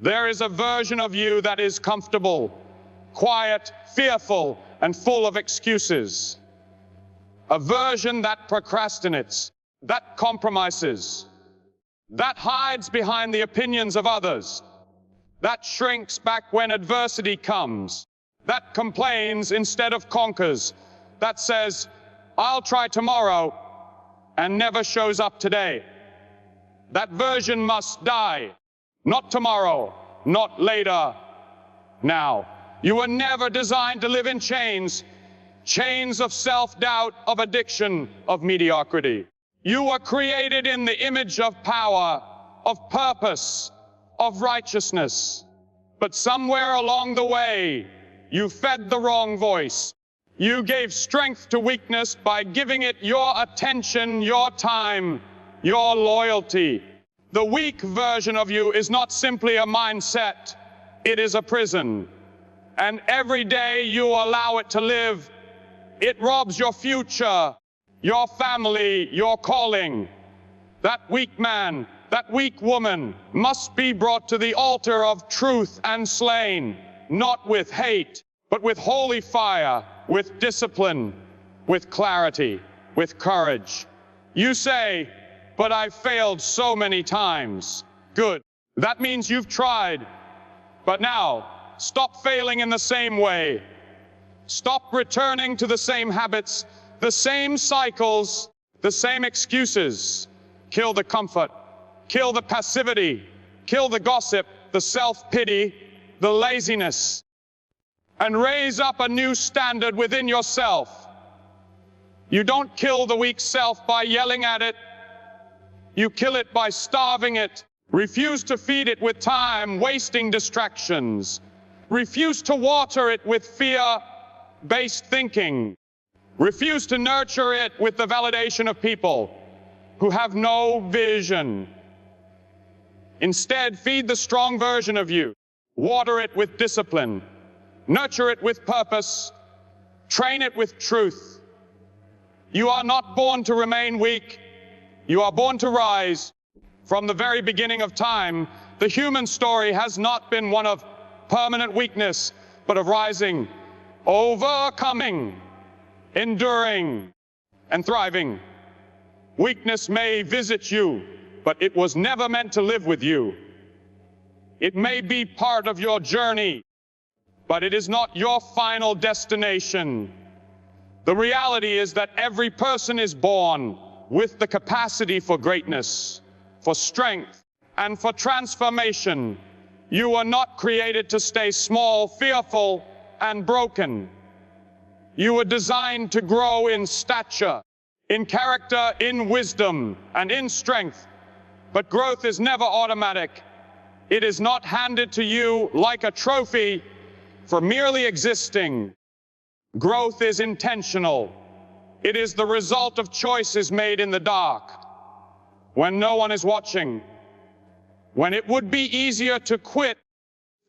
There is a version of you that is comfortable, quiet, fearful, and full of excuses. A version that procrastinates, that compromises, that hides behind the opinions of others, that shrinks back when adversity comes, that complains instead of conquers, that says, "I'll try tomorrow," and never shows up today. That version must die. Not tomorrow, not later, now. You were never designed to live in chains, chains of self-doubt, of addiction, of mediocrity. You were created in the image of power, of purpose, of righteousness. But somewhere along the way, you fed the wrong voice. You gave strength to weakness by giving it your attention, your time, your loyalty. The weak version of you is not simply a mindset, it is a prison. And every day you allow it to live, it robs your future, your family, your calling. That weak man, that weak woman must be brought to the altar of truth and slain, not with hate, but with holy fire, with discipline, with clarity, with courage. You say, "But I've failed so many times." Good. That means you've tried. But now, stop failing in the same way. Stop returning to the same habits, the same cycles, the same excuses. Kill the comfort, kill the passivity, kill the gossip, the self-pity, the laziness, and raise up a new standard within yourself. You don't kill the weak self by yelling at it. You kill it by starving it. Refuse to feed it with time-wasting distractions. Refuse to water it with fear-based thinking. Refuse to nurture it with the validation of people who have no vision. Instead, feed the strong version of you. Water it with discipline. Nurture it with purpose. Train it with truth. You are not born to remain weak. You are born to rise. From the very beginning of time, the human story has not been one of permanent weakness, but of rising, overcoming, enduring, and thriving. Weakness may visit you, but it was never meant to live with you. It may be part of your journey, but it is not your final destination. The reality is that every person is born with the capacity for greatness, for strength, and for transformation. You were not created to stay small, fearful, and broken. You were designed to grow in stature, in character, in wisdom, and in strength. But growth is never automatic. It is not handed to you like a trophy for merely existing. Growth is intentional. It is the result of choices made in the dark, when no one is watching, when it would be easier to quit,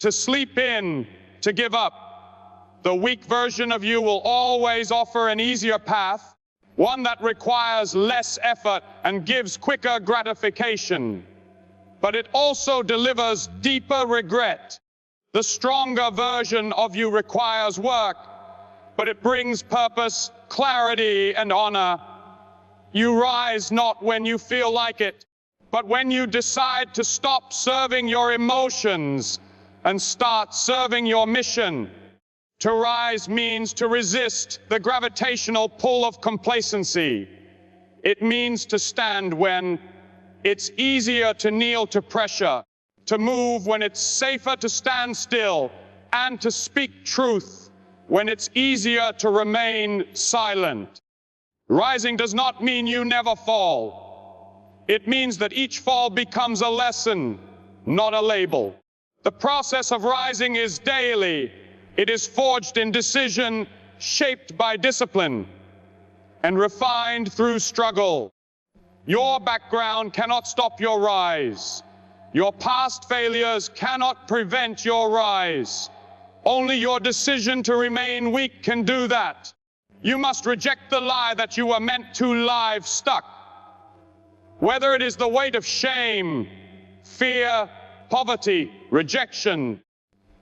to sleep in, to give up. The weak version of you will always offer an easier path, one that requires less effort and gives quicker gratification. But it also delivers deeper regret. The stronger version of you requires work, but it brings purpose, clarity, and honor. You rise not when you feel like it, but when you decide to stop serving your emotions and start serving your mission. To rise means to resist the gravitational pull of complacency. It means to stand when it's easier to kneel to pressure, to move when it's safer to stand still, and to speak truth when it's easier to remain silent. Rising does not mean you never fall. It means that each fall becomes a lesson, not a label. The process of rising is daily. It is forged in decision, shaped by discipline, and refined through struggle. Your background cannot stop your rise. Your past failures cannot prevent your rise. Only your decision to remain weak can do that. You must reject the lie that you were meant to lie stuck. Whether it is the weight of shame, fear, poverty, rejection,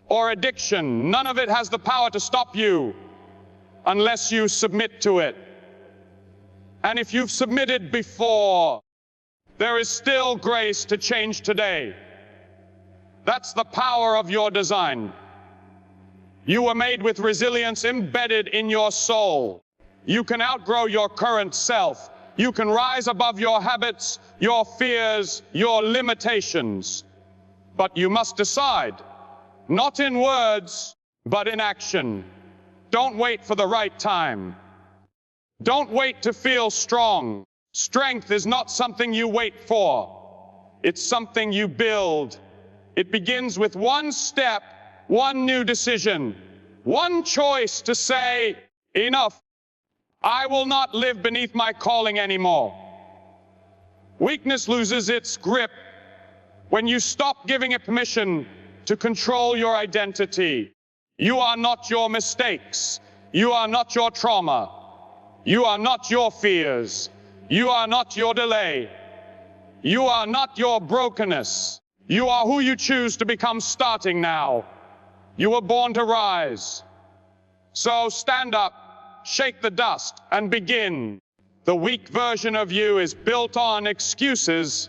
or addiction. None of it has the power to stop you unless you submit to it. And if you've submitted before, there is still grace to change today. That's the power of your design. You were made with resilience embedded in your soul. You can outgrow your current self. You can rise above your habits, your fears, your limitations. But you must decide, not in words, but in action. Don't wait for the right time. Don't wait to feel strong. Strength is not something you wait for. It's something you build. It begins with one step, one new decision, one choice to say, enough. I will not live beneath my calling anymore. Weakness loses its grip when you stop giving it permission to control your identity. You are not your mistakes. You are not your trauma. You are not your fears. You are not your delay. You are not your brokenness. You are who you choose to become starting now. You were born to rise. So stand up, shake the dust, and begin. The weak version of you is built on excuses,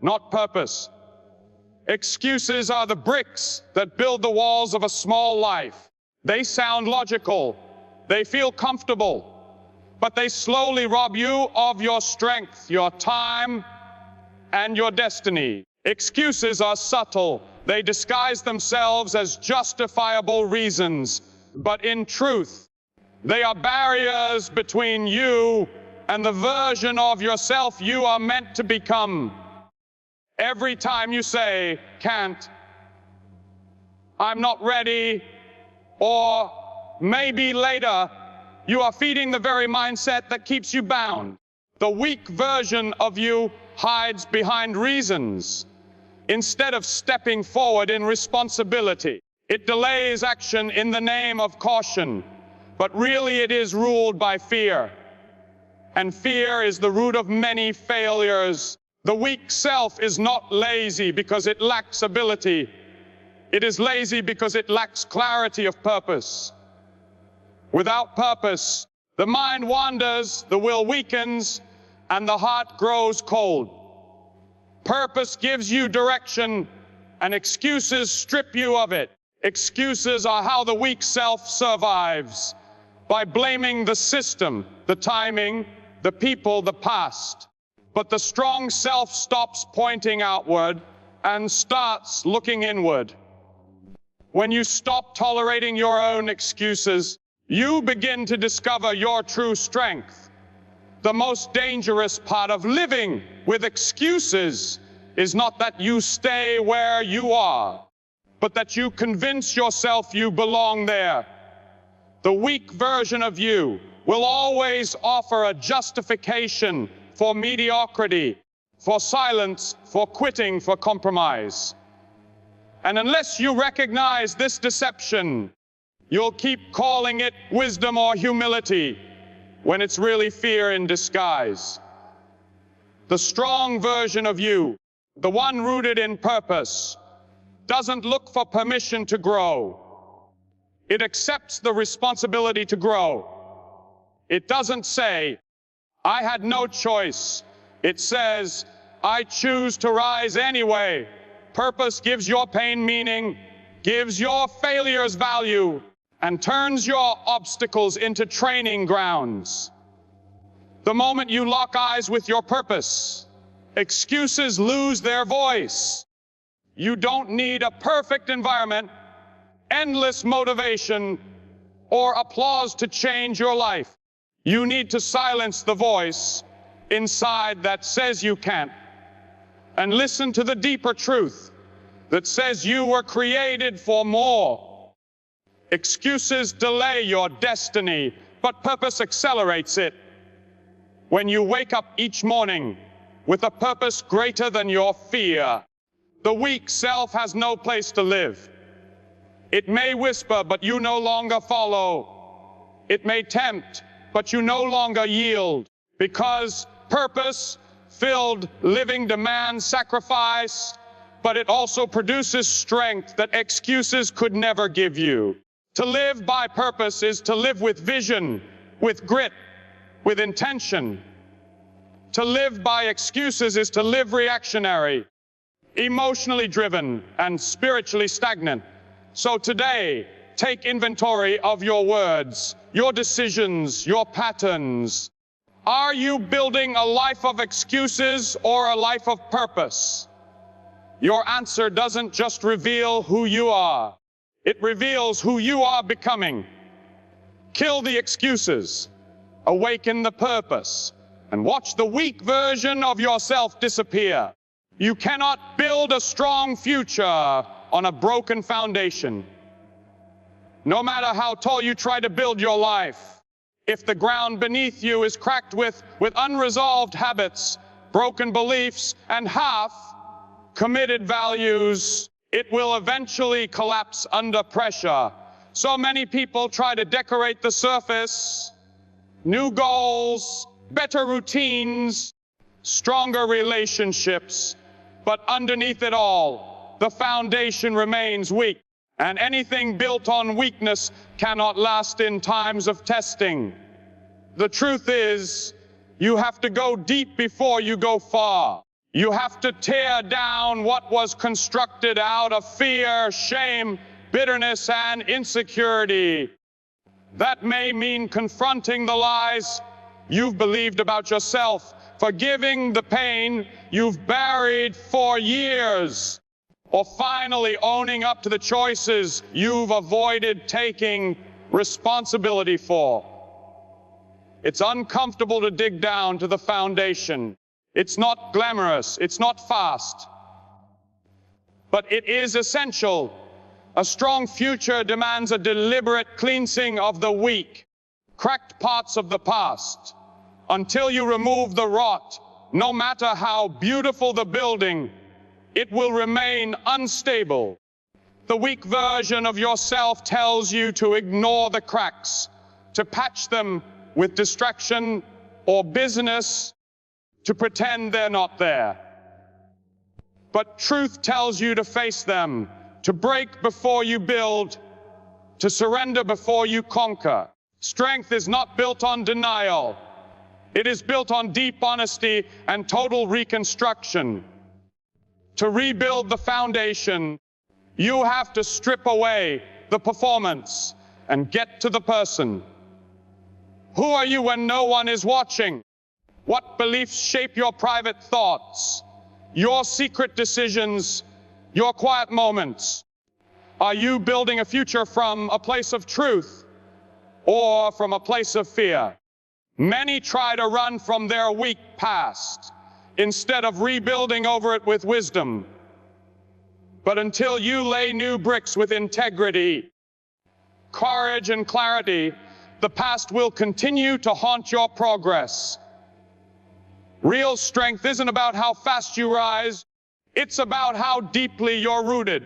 not purpose. Excuses are the bricks that build the walls of a small life. They sound logical. They feel comfortable. But they slowly rob you of your strength, your time, and your destiny. Excuses are subtle. They disguise themselves as justifiable reasons. But in truth, they are barriers between you and the version of yourself you are meant to become. Every time you say, can't, I'm not ready, or maybe later, you are feeding the very mindset that keeps you bound. The weak version of you hides behind reasons. Instead of stepping forward in responsibility, it delays action in the name of caution. But really it is ruled by fear. And fear is the root of many failures. The weak self is not lazy because it lacks ability. It is lazy because it lacks clarity of purpose. Without purpose, the mind wanders, the will weakens, and the heart grows cold. Purpose gives you direction, and excuses strip you of it. Excuses are how the weak self survives, by blaming the system, the timing, the people, the past. But the strong self stops pointing outward and starts looking inward. When you stop tolerating your own excuses, you begin to discover your true strength. The most dangerous part of living with excuses is not that you stay where you are, but that you convince yourself you belong there. The weak version of you will always offer a justification for mediocrity, for silence, for quitting, for compromise. And unless you recognize this deception, you'll keep calling it wisdom or humility when it's really fear in disguise. The strong version of you, the one rooted in purpose, doesn't look for permission to grow. It accepts the responsibility to grow. It doesn't say, I had no choice. It says, I choose to rise anyway. Purpose gives your pain meaning, gives your failures value, and turns your obstacles into training grounds. The moment you lock eyes with your purpose, excuses lose their voice. You don't need a perfect environment, endless motivation, or applause to change your life. You need to silence the voice inside that says you can't, and listen to the deeper truth that says you were created for more. Excuses delay your destiny, but purpose accelerates it. When you wake up each morning with a purpose greater than your fear, the weak self has no place to live. It may whisper, but you no longer follow. It may tempt, but you no longer yield, because purpose-filled living demands sacrifice, but it also produces strength that excuses could never give you. To live by purpose is to live with vision, with grit, with intention. To live by excuses is to live reactionary, emotionally driven, and spiritually stagnant. So today, take inventory of your words, your decisions, your patterns. Are you building a life of excuses or a life of purpose? Your answer doesn't just reveal who you are. It reveals who you are becoming. Kill the excuses, awaken the purpose, and watch the weak version of yourself disappear. You cannot build a strong future on a broken foundation. No matter how tall you try to build your life, if the ground beneath you is cracked with unresolved habits, broken beliefs, and half-committed values, it will eventually collapse under pressure. So many people try to decorate the surface, new goals, better routines, stronger relationships, but underneath it all, the foundation remains weak. And anything built on weakness cannot last in times of testing. The truth is, you have to go deep before you go far. You have to tear down what was constructed out of fear, shame, bitterness, and insecurity. That may mean confronting the lies you've believed about yourself, forgiving the pain you've buried for years, or finally owning up to the choices you've avoided taking responsibility for. It's uncomfortable to dig down to the foundation. It's not glamorous, it's not fast, but it is essential. A strong future demands a deliberate cleansing of the weak, cracked parts of the past. Until you remove the rot, no matter how beautiful the building, it will remain unstable. The weak version of yourself tells you to ignore the cracks, to patch them with distraction or business, to pretend they're not there. But truth tells you to face them, to break before you build, to surrender before you conquer. Strength is not built on denial. It is built on deep honesty and total reconstruction. To rebuild the foundation, you have to strip away the performance and get to the person. Who are you when no one is watching? What beliefs shape your private thoughts, your secret decisions, your quiet moments? Are you building a future from a place of truth or from a place of fear? Many try to run from their weak past instead of rebuilding over it with wisdom. But until you lay new bricks with integrity, courage, and clarity, the past will continue to haunt your progress. Real strength isn't about how fast you rise, it's about how deeply you're rooted.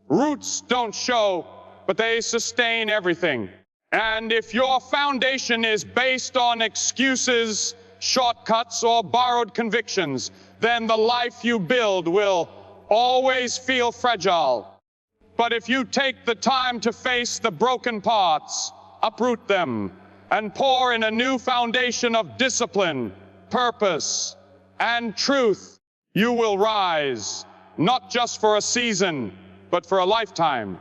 Roots don't show, but they sustain everything. And if your foundation is based on excuses, shortcuts, or borrowed convictions, then the life you build will always feel fragile. But if you take the time to face the broken parts, uproot them, and pour in a new foundation of discipline, purpose, and truth, you will rise, not just for a season, but for a lifetime.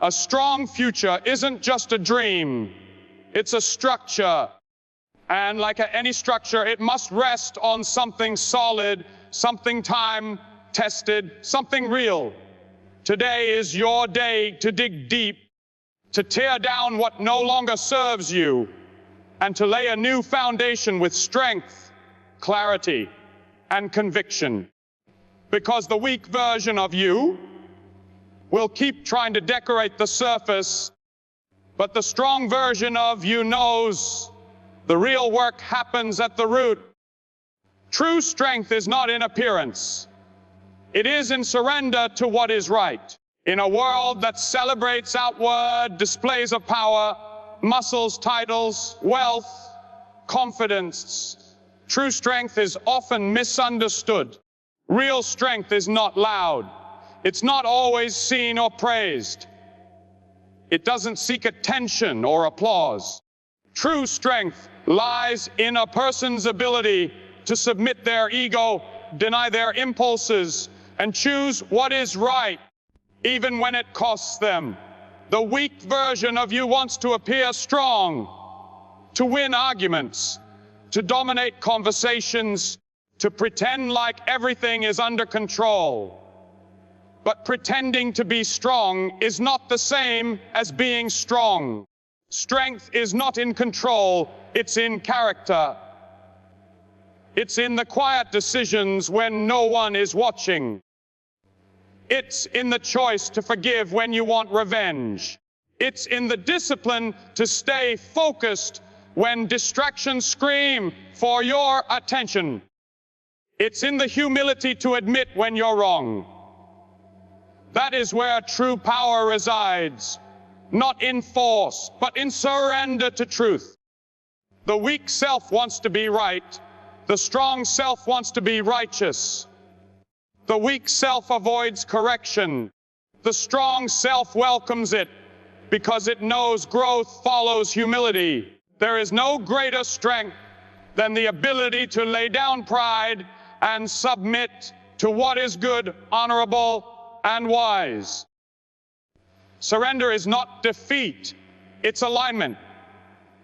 A strong future isn't just a dream, it's a structure. And like any structure, it must rest on something solid, something time-tested, something real. Today is your day to dig deep, to tear down what no longer serves you, and to lay a new foundation with strength, clarity, and conviction. Because the weak version of you will keep trying to decorate the surface, but the strong version of you knows the real work happens at the root. True strength is not in appearance. It is in surrender to what is right. In a world that celebrates outward displays of power, muscles, titles, wealth, confidence, true strength is often misunderstood. Real strength is not loud. It's not always seen or praised. It doesn't seek attention or applause. True strength lies in a person's ability to submit their ego, deny their impulses, and choose what is right, even when it costs them. The weak version of you wants to appear strong, to win arguments, to dominate conversations, to pretend like everything is under control. But pretending to be strong is not the same as being strong. Strength is not in control, it's in character. It's in the quiet decisions when no one is watching. It's in the choice to forgive when you want revenge. It's in the discipline to stay focused when distractions scream for your attention. It's in the humility to admit when you're wrong. That is where true power resides, not in force, but in surrender to truth. The weak self wants to be right. The strong self wants to be righteous. The weak self avoids correction. The strong self welcomes it because it knows growth follows humility. There is no greater strength than the ability to lay down pride and submit to what is good, honorable, and wise. Surrender is not defeat, it's alignment.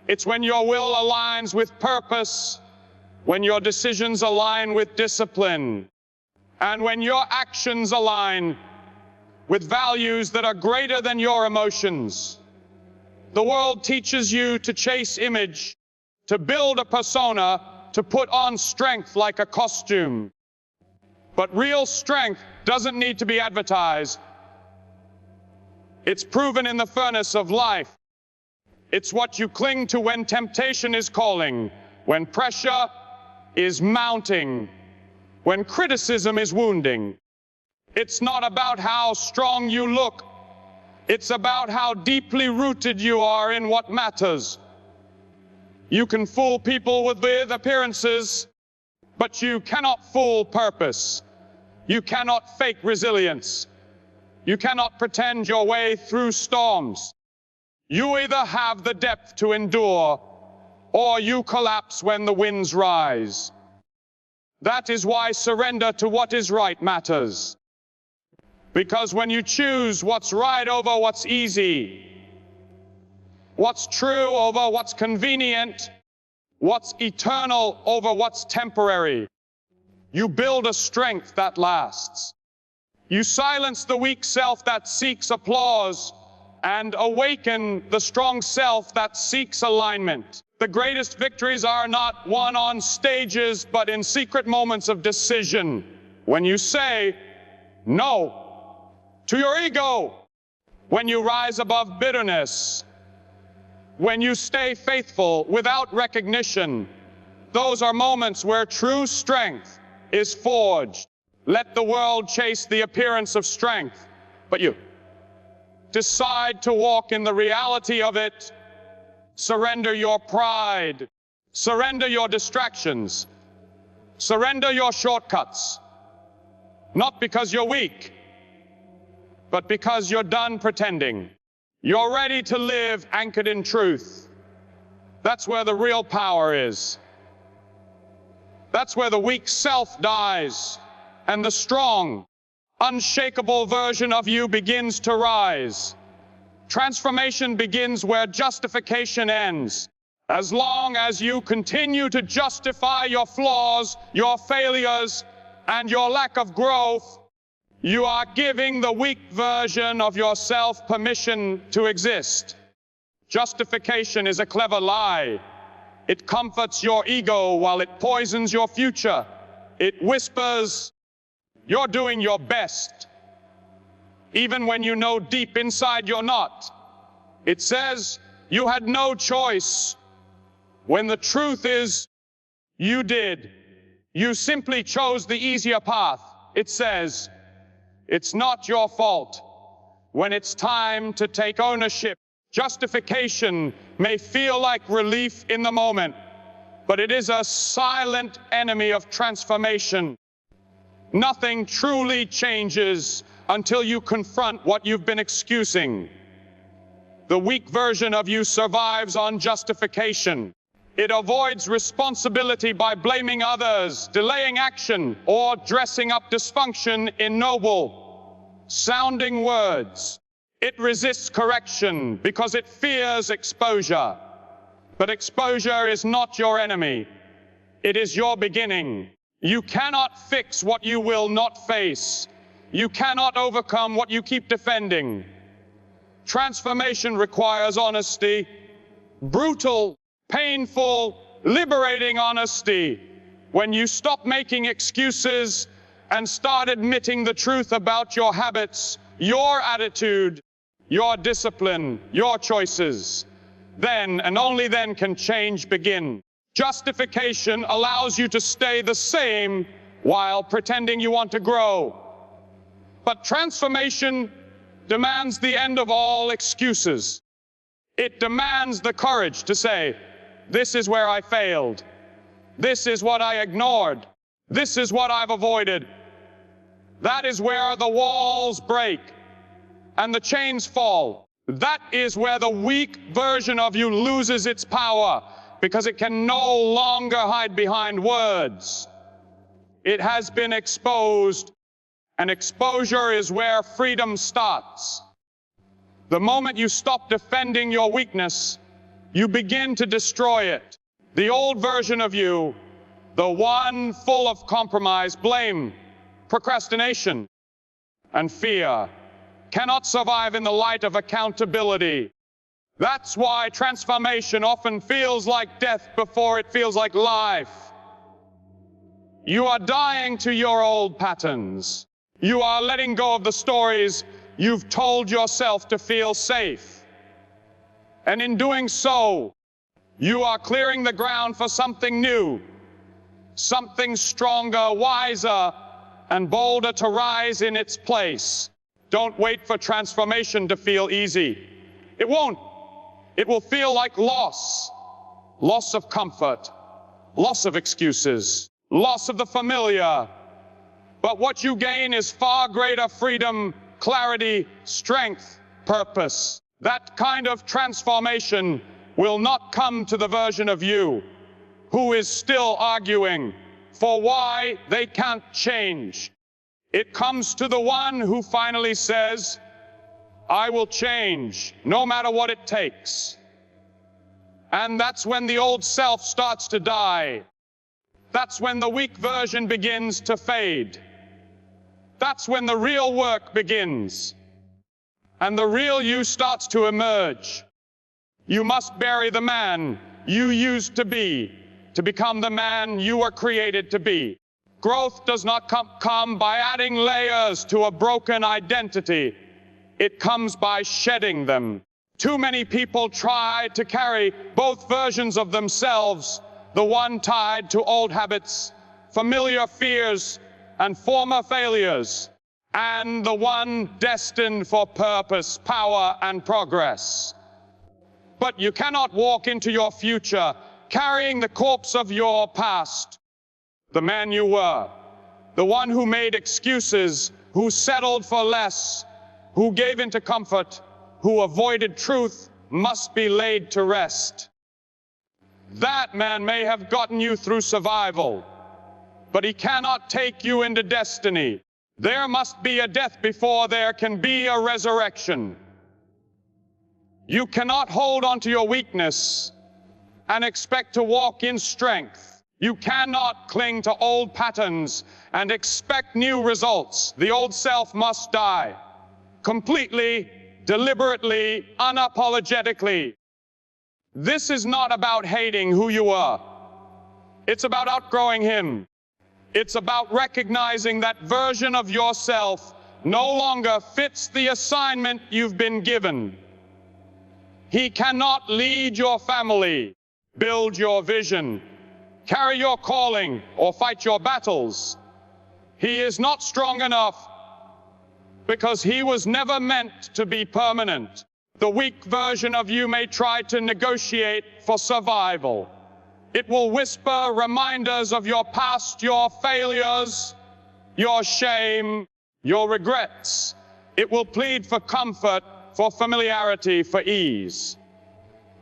It's when your will aligns with purpose, when your decisions align with discipline, and when your actions align with values that are greater than your emotions. The world teaches you to chase image, to build a persona, to put on strength like a costume. But real strength doesn't need to be advertised. It's proven in the furnace of life. It's what you cling to when temptation is calling, when pressure is mounting, when criticism is wounding. It's not about how strong you look. It's about how deeply rooted you are in what matters. You can fool people with appearances, but you cannot fool purpose. You cannot fake resilience. You cannot pretend your way through storms. You either have the depth to endure, or you collapse when the winds rise. That is why surrender to what is right matters. Because when you choose what's right over what's easy, what's true over what's convenient, what's eternal over what's temporary, you build a strength that lasts. You silence the weak self that seeks applause and awaken the strong self that seeks alignment. The greatest victories are not won on stages, but in secret moments of decision. When you say no to your ego, when you rise above bitterness, when you stay faithful without recognition, those are moments where true strength is forged. Let the world chase the appearance of strength, but you decide to walk in the reality of it. Surrender your pride. Surrender your distractions. Surrender your shortcuts. Not because you're weak, but because you're done pretending. You're ready to live anchored in truth. That's where the real power is. That's where the weak self dies and the strong, unshakable version of you begins to rise. Transformation begins where justification ends. As long as you continue to justify your flaws, your failures, and your lack of growth, you are giving the weak version of yourself permission to exist. Justification is a clever lie. It comforts your ego while it poisons your future. It whispers, you're doing your best, even when you know deep inside you're not. It says you had no choice, when the truth is you did. You simply chose the easier path. It says it's not your fault when it's time to take ownership. Justification may feel like relief in the moment, but it is a silent enemy of transformation. Nothing truly changes until you confront what you've been excusing. The weak version of you survives on justification. It avoids responsibility by blaming others, delaying action, or dressing up dysfunction in noble sounding words. It resists correction because it fears exposure. But exposure is not your enemy. It is your beginning. You cannot fix what you will not face. You cannot overcome what you keep defending. Transformation requires honesty, brutal, painful, liberating honesty. When you stop making excuses and start admitting the truth about your habits, your attitude, your discipline, your choices, then and only then can change begin. Justification allows you to stay the same while pretending you want to grow. But transformation demands the end of all excuses. It demands the courage to say, this is where I failed. This is what I ignored. This is what I've avoided. That is where the walls break and the chains fall. That is where the weak version of you loses its power, because it can no longer hide behind words. It has been exposed, and exposure is where freedom starts. The moment you stop defending your weakness, you begin to destroy it. The old version of you, the one full of compromise, blame, procrastination, and fear, cannot survive in the light of accountability. That's why transformation often feels like death before it feels like life. You are dying to your old patterns. You are letting go of the stories you've told yourself to feel safe. And in doing so, you are clearing the ground for something new, something stronger, wiser, and bolder to rise in its place. Don't wait for transformation to feel easy. It won't. It will feel like loss. Loss of comfort, loss of excuses, loss of the familiar. But what you gain is far greater freedom, clarity, strength, purpose. That kind of transformation will not come to the version of you who is still arguing for why they can't change. It comes to the one who finally says, I will change no matter what it takes. And that's when the old self starts to die. That's when the weak version begins to fade. That's when the real work begins. And the real you starts to emerge. You must bury the man you used to become the man you were created to be. Growth does not come by adding layers to a broken identity. It comes by shedding them. Too many people try to carry both versions of themselves, the one tied to old habits, familiar fears, and former failures, and the one destined for purpose, power, and progress. But you cannot walk into your future carrying the corpse of your past, the man you were, the one who made excuses, who settled for less, who gave into comfort, who avoided truth, must be laid to rest. That man may have gotten you through survival, but he cannot take you into destiny. There must be a death before there can be a resurrection. You cannot hold on to your weakness and expect to walk in strength. You cannot cling to old patterns and expect new results. The old self must die. Completely, deliberately, unapologetically. This is not about hating who you are. It's about outgrowing him. It's about recognizing that version of yourself no longer fits the assignment you've been given. He cannot lead your family, build your vision, carry your calling, or fight your battles. He is not strong enough because he was never meant to be permanent. The weak version of you may try to negotiate for survival. It will whisper reminders of your past, your failures, your shame, your regrets. It will plead for comfort, for familiarity, for ease.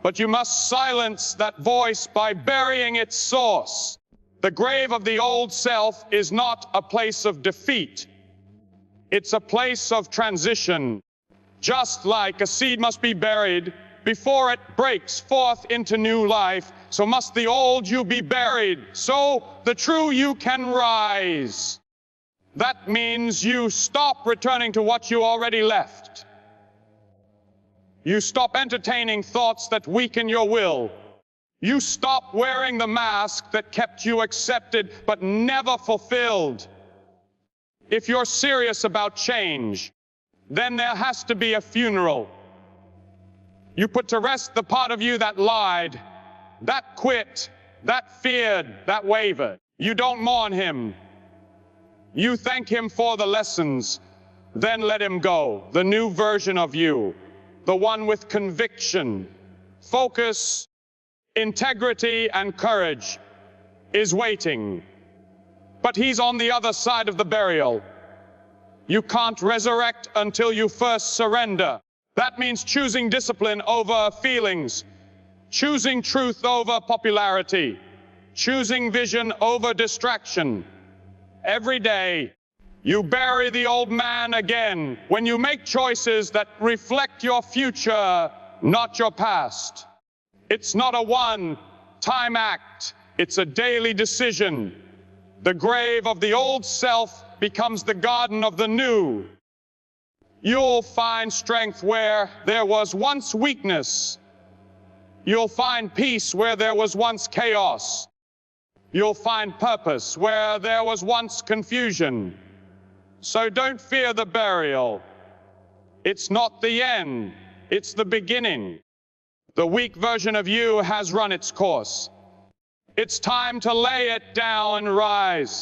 But you must silence that voice by burying its source. The grave of the old self is not a place of defeat. It's a place of transition. Just like a seed must be buried before it breaks forth into new life, so must the old you be buried, so the true you can rise. That means you stop returning to what you already left. You stop entertaining thoughts that weaken your will. You stop wearing the mask that kept you accepted but never fulfilled. If you're serious about change, then there has to be a funeral. You put to rest the part of you that lied, that quit, that feared, that wavered. You don't mourn him. You thank him for the lessons, then let him go. The new version of you, the one with conviction, focus, integrity, and courage, is waiting. But he's on the other side of the burial. You can't resurrect until you first surrender. That means choosing discipline over feelings, choosing truth over popularity, choosing vision over distraction. Every day, you bury the old man again when you make choices that reflect your future, not your past. It's not a one-time act, it's a daily decision. The grave of the old self becomes the garden of the new. You'll find strength where there was once weakness. You'll find peace where there was once chaos. You'll find purpose where there was once confusion. So don't fear the burial. It's not the end, it's the beginning. The weak version of you has run its course. It's time to lay it down and rise.